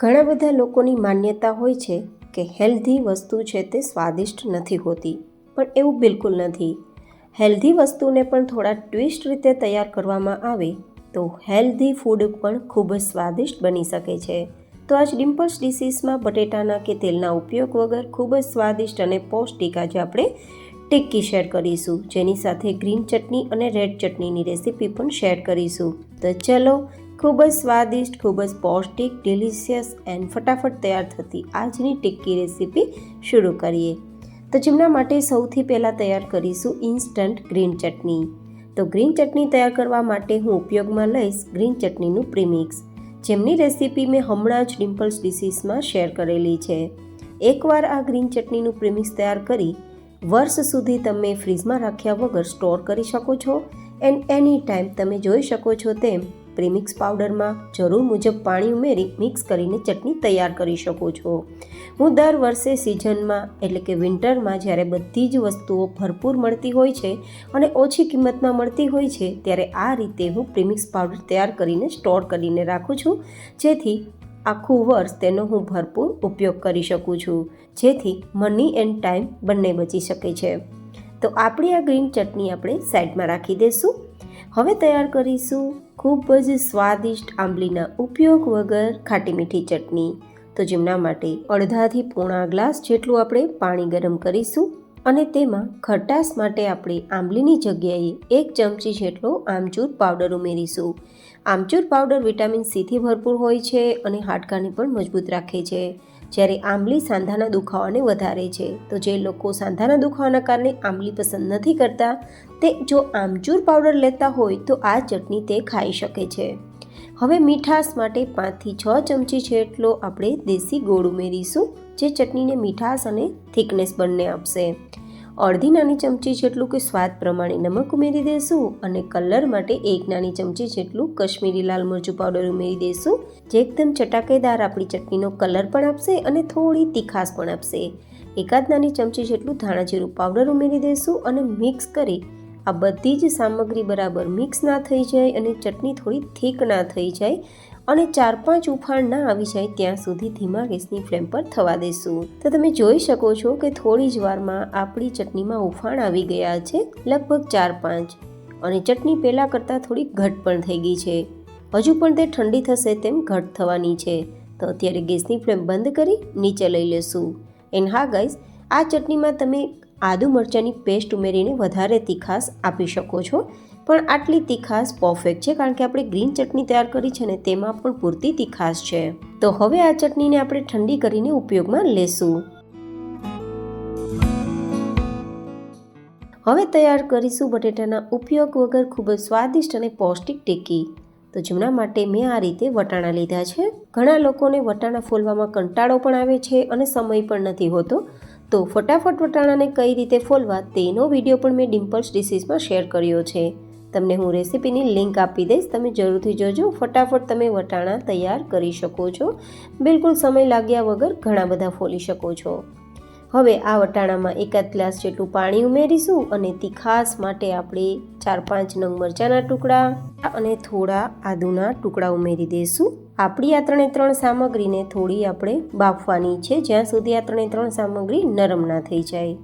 ઘણા બધા લોકોની માન્યતા હોય છે કે હેલ્ધી વસ્તુ છે તે સ્વાદિષ્ટ નથી હોતી, પણ એવું બિલકુલ નથી. હેલ્ધી વસ્તુને પણ થોડા ટ્વિસ્ટ રીતે તૈયાર કરવામાં આવે તો હેલ્ધી ફૂડ પણ ખૂબ જ સ્વાદિષ્ટ બની શકે છે. તો આજ ડિમ્પલ્સ ડિશીસમાં બટેટાના કે તેલના ઉપયોગ વગર ખૂબ જ સ્વાદિષ્ટ અને પૌષ્ટિક આજે આપણે ટિક્કી શેર કરીશું, જેની સાથે ગ્રીન ચટણી અને રેડ ચટણીની રેસીપી પણ શેર કરીશું. તો ચલો ખૂબ જ સ્વાદિષ્ટ, ખૂબ જ પૌષ્ટિક, ડિલિશિયસ એન્ડ ફટાફટ તૈયાર થતી આજની ટિક્કી રેસીપી શરૂ કરીએ. તો જેમના માટે સૌથી પહેલાં તૈયાર કરીશું ઇન્સ્ટન્ટ ગ્રીન ચટણી. તો ગ્રીન ચટણી તૈયાર કરવા માટે હું ઉપયોગમાં લઈશ ગ્રીન ચટણીનું પ્રીમિક્સ, જેમની રેસીપી મેં હમણાં જ ડિમ્પલ્સ ડિશીસમાં શેર કરેલી છે. એકવાર આ ગ્રીન ચટણીનું પ્રીમિક્સ તૈયાર કરી વર્ષ સુધી તમે ફ્રીજમાં રાખ્યા વગર સ્ટોર કરી શકો છો. એન્ડ એની ટાઈમ તમે જોઈ શકો છો તેમ પ્રીમિક્સ પાવડરમાં જરૂર મુજબ પાણી ઉમેરી મિક્સ કરીને ચટણી તૈયાર કરી શકો છો. હું દર વર્ષે સિઝનમાં એટલે કે વિન્ટરમાં જ્યારે બધી જ વસ્તુઓ ભરપૂર મળતી હોય છે અને ઓછી કિંમતમાં મળતી હોય છે ત્યારે આ રીતે હું પ્રીમિક્સ પાવડર તૈયાર કરીને સ્ટોર કરીને રાખું છું, જેથી આખું વર્ષ તેનો હું ભરપૂર ઉપયોગ કરી શકું છું, જેથી મની એન્ડ ટાઈમ બંને બચી શકે છે. તો આપણી આ ગ્રીન ચટણી આપણે સાઈડમાં રાખી દઈશું. હવે તૈયાર કરીશું ખૂબ જ સ્વાદિષ્ટ આંબલીના ઉપયોગ વગર ખાટી મીઠી ચટણી. તો જેમના માટે અડધાથી પોણા ગ્લાસ જેટલું આપણે પાણી ગરમ કરીશું અને તેમાં ખટાશ માટે આપણે આંબલીની જગ્યાએ 1 ચમચી જેટલો આમચૂર પાવડર ઉમેરીશું. આમચૂર પાવડર વિટામિન સીથી ભરપૂર હોય છે અને હાડકાને પણ મજબૂત રાખે છે, જ્યારે આંબલી સાંધાના દુખાવાને વધારે છે. તો જે લોકો સાંધાના દુખાવાના કારણે આંબલી પસંદ નથી કરતા તે જો આમચૂર પાવડર લેતા હોય તો આ ચટણી તે ખાઈ શકે છે. હવે મીઠાશ માટે 5 થી 6 ચમચી જેટલો આપણે દેશી ગોળ ઉમેરીશું, જે ચટણીને મીઠાશ અને થિકનેસ બંને આપશે. અડધી નાની ચમચી જેટલું કે સ્વાદ પ્રમાણે નમક ઉમેરી દઈશું અને કલર માટે 1 નાની ચમચી જેટલું કશ્મીરી લાલ મરચું પાવડર ઉમેરી દઈશું, જે એકદમ ચટાકેદાર આપણી ચટણીનો કલર પણ આપશે અને થોડી તીખાશ પણ આપશે. 1 નાની ચમચી જેટલું ધાણા જીરું પાવડર ઉમેરી દઈશું અને મિક્સ કરી આ બધી જ સામગ્રી બરાબર મિક્સ ના થઈ જાય અને ચટણી થોડી થીક ના થઈ જાય અને 4-5 ઉફાણ ના આવી જાય ત્યાં સુધી ધીમા ગેસની ફ્લેમ પર થવા દઈશું. તો તમે જોઈ શકો છો કે થોડી જ વારમાં આપણી ચટણીમાં ઉફાણ આવી ગયા છે, લગભગ 4-5, અને ચટણી પહેલાં કરતાં થોડી ઘટ પણ થઈ ગઈ છે. હજુ પણ તે ઠંડી થશે તેમ ઘટ થવાની છે. તો અત્યારે ગેસની ફ્લેમ બંધ કરી નીચે લઈ લેશું. એન્ડ હા ગાઈઝ, આ ચટણીમાં તમે આદુ મરચાંની પેસ્ટ ઉમેરીને વધારે તીખાશ આપી શકો છો, પણ આટલી તીખાશ પરફેક્ટ છે કારણ કે આપણે ગ્રીન ચટણી તૈયાર કરી છે ને તેમાં પણ પૂરતી તીખાશ છે. તો હવે આ ચટણીને આપણે ઠંડી કરીને ઉપયોગમાં લેશું. હવે તૈયાર કરીશું બટેટાના ઉપયોગ વગર ખૂબ જ સ્વાદિષ્ટ અને પૌષ્ટિક ટિક્કી. તો જેમના માટે મેં આ રીતે વટાણા લીધા છે. ઘણા લોકોને વટાણા ફોલવામાં કંટાળો પણ આવે છે અને સમય પણ નથી હોતો, તો ફટાફટ વટાણાને કઈ રીતે ફોલવા તેનો વિડીયો પણ મેં ડિમ્પલ્સ ડિશીસમાં શેર કર્યો છે. તમને હું રેસીપીની લિંક આપી દઈશ, તમે જરૂરથી જોજો. ફટાફટ તમે વટાણા તૈયાર કરી શકો છો, બિલકુલ સમય લાગ્યા વગર ઘણા બધા ફોલી શકો છો. હવે આ વટાણામાં 1 ગ્લાસ જેટલું પાણી ઉમેરીશું અને તીખાશ માટે આપણે 4-5 નંગ મરચાંના ટુકડા અને થોડા આદુના ટુકડા ઉમેરી દઈશું. આપણી આ 3 સામગ્રીને થોડી આપણે બાફવાની છે, જ્યાં સુધી આ 3 સામગ્રી નરમ ના થઈ જાય.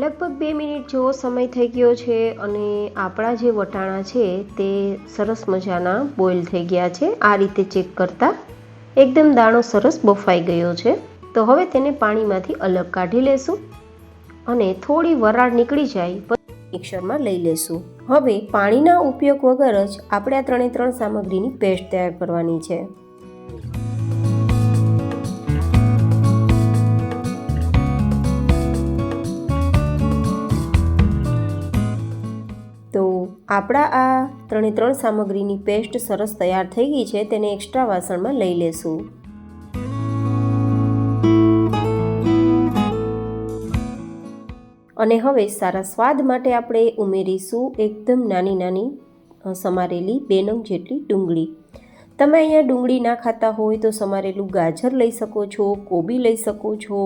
લગભગ 2 મિનિટ જેવો સમય થઈ ગયો છે અને આપણા જે વટાણા છે તે સરસ મજાના બોઇલ થઈ ગયા છે. આ રીતે ચેક કરતા એકદમ દાણો સરસ બફાઈ ગયો છે. તો હવે તેને પાણીમાંથી અલગ કાઢી લેશું અને થોડી વરાળ નીકળી જાય પછી મિક્સરમાં લઈ લેશું. હવે પાણીના ઉપયોગ વગર જ આપણે આ 3 સામગ્રીની પેસ્ટ તૈયાર કરવાની છે. તો આપણા આ 3 સામગ્રીની પેસ્ટ સરસ તૈયાર થઈ ગઈ છે, તેને એક્સ્ટ્રા વાસણમાં લઈ લેશું. અને હવે સારા સ્વાદ માટે આપણે ઉમેરીશું એકદમ નાની સમારેલી 2 નંગ જેટલી ડુંગળી. તમે અહીંયા ડુંગળી ના ખાતા હોય તો સમારેલું ગાજર લઈ શકો છો, કોબી લઈ શકો છો,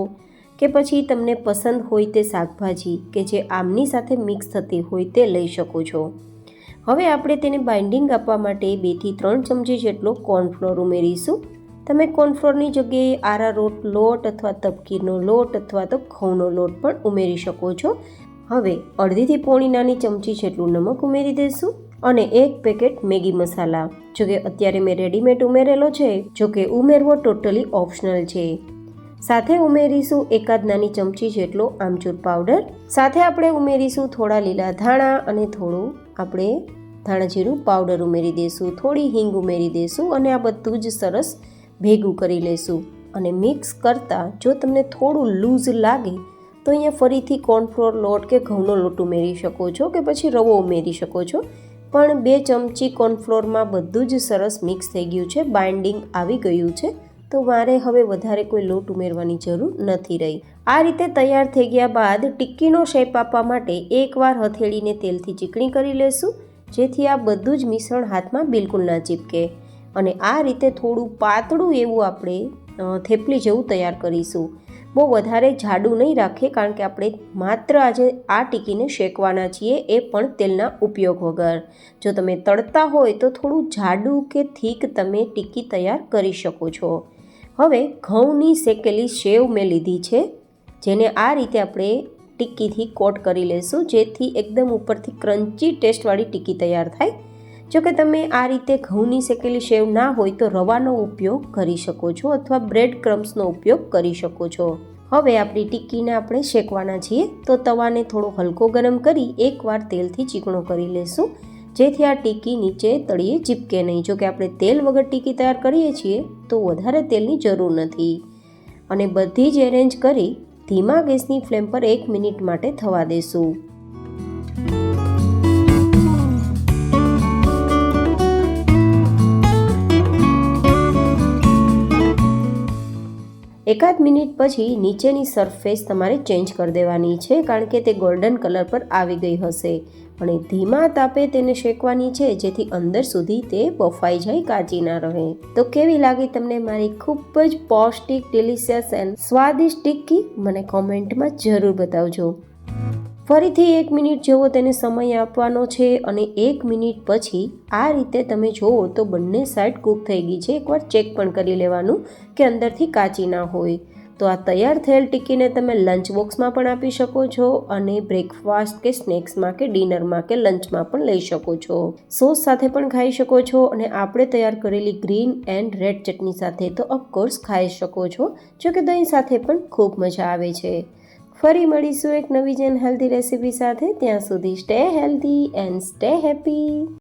કે પછી તમને પસંદ હોય તે શાકભાજી કે જે આમની સાથે મિક્સ થતી હોય તે લઈ શકો છો. હવે આપણે તેને બાઇન્ડિંગ આપવા માટે 2 થી 3 ચમચી જેટલો કોર્નફ્લોર ઉમેરીશું. તમે કોર્નફ્લોરની જગ્યાએ આરારોટ લોટ અથવા તપકીરનો લોટ અથવા તો ઘઉંનો લોટ પણ ઉમેરી શકો છો. હવે અડધીથી પોણી નાની ચમચી જેટલું નમક ઉમેરી દઈશું અને 1 પેકેટ મેગી મસાલા. જોકે અત્યારે મેં રેડીમેડ ઉમેરેલો છે, જોકે ઉમેરવો ટોટલી ઓપ્શનલ છે. સાથે ઉમેરીશું એકાદ નાની ચમચી જેટલો આમચૂર પાવડર. સાથે આપણે ઉમેરીશું થોડા લીલા ધાણા અને થોડું આપણે ધાણા જીરું પાવડર ઉમેરી દઈશું. થોડી હિંગ ઉમેરી દઈશું અને આ બધું જ સરસ ભેગું કરી લઈશું. અને મિક્સ કરતાં જો તમને થોડું લૂઝ લાગે તો અહીંયા ફરીથી કોર્નફ્લોર લોટ કે ઘઉંનો લોટ ઉમેરી શકો છો કે પછી રવો ઉમેરી શકો છો. પણ 2 ચમચી કોર્નફ્લોરમાં બધું જ સરસ મિક્સ થઈ ગયું છે, બાઇન્ડિંગ આવી ગયું છે, તો મારે હવે વધારે કોઈ લોટ ઉમેરવાની જરૂર નથી રહી. આ રીતે તૈયાર થઈ ગયા બાદ ટિક્કીનો શેપ આપવા માટે એકવાર હથેળીને તેલથી ચીકણી કરી લેશું, જેથી આ બધું જ મિશ્રણ હાથમાં બિલકુલ ના ચીપકે. અને આ રીતે થોડું પાતળું એવું આપણે થેપલી જેવું તૈયાર કરીશું. બહુ વધારે જાડું નહીં રાખીએ, કારણ કે આપણે માત્ર આજે આ ટિક્કીને શેકવાના છીએ, એ પણ તેલના ઉપયોગ વગર. જો તમે તળતા હોય તો થોડું જાડું કે થીક તમે ટિક્કી તૈયાર કરી શકો છો. હવે ઘઉંની શેકેલી સેવ મેં લીધી છે, જેને આ રીતે આપણે ટિક્કીથી કોટ કરી લઈશું, જેથી એકદમ ઉપરથી ક્રન્ચી ટેસ્ટવાળી ટિક્કી તૈયાર થાય. જો કે તમે આ રીતે ઘઉંની શેકેલી સેવ ના હોય તો રવાનો ઉપયોગ કરી શકો છો અથવા બ્રેડ ક્રમ્સનો ઉપયોગ કરી શકો છો. હવે આપણી ટિક્કીને આપણે શેકવાના છીએ, તો તવાને થોડો હલકો ગરમ કરી એકવાર તેલથી ચીકણો કરી લેશું, જેથી આ ટિક્કી નીચે તળિયે ચીપકે નહીં. જો કે આપણે તેલ વગર ટિક્કી તૈયાર કરીએ છીએ તો વધારે તેલની જરૂર નથી. અને બધી જ એરેન્જ કરી ધીમા ગેસની ફ્લેમ પર 1 મિનિટ માટે થવા દેશું. એકાદ મિનિટ પછી નીચેની સરફેસ તમારે ચેન્જ કરી દેવાની છે, કારણ કે તે ગોલ્ડન કલર પર આવી ગઈ હશે. અને ધીમા તાપે તેને શેકવાની છે, જેથી અંદર સુધી તે બફાઈ જાય, કાચી ના રહે. તો કેવી લાગી તમને મારી ખૂબ જ પૌષ્ટિક, ડિલિશિયસ એન્ડ સ્વાદિષ્ટ ટિક્કી? મને કોમેન્ટમાં જરૂર બતાવજો. ફરીથી 1 મિનિટ જેવો તેને સમય આપવાનો છે અને 1 મિનિટ પછી આ રીતે તમે જુઓ તો બંને સાઈડ કૂક થઈ ગઈ છે. એકવાર ચેક પણ કરી લેવાનું કે અંદરથી કાચી ના હોય. તો આ તૈયાર થયેલ ટિક્કીને તમે લંચ બોક્સમાં પણ આપી શકો છો અને બ્રેકફાસ્ટ કે સ્નેક્સમાં કે ડિનરમાં કે લંચમાં પણ લઈ શકો છો. સોસ સાથે પણ ખાઈ શકો છો અને આપણે તૈયાર કરેલી ગ્રીન એન્ડ રેડ ચટણી સાથે તો ઓફકોર્સ ખાઈ શકો છો. જો કે દહીં સાથે પણ ખૂબ મજા આવે છે. ફરી મળીશું એક નવી જ હેલ્ધી રેસીપી સાથે. ત્યાં સુધી stay healthy and stay happy.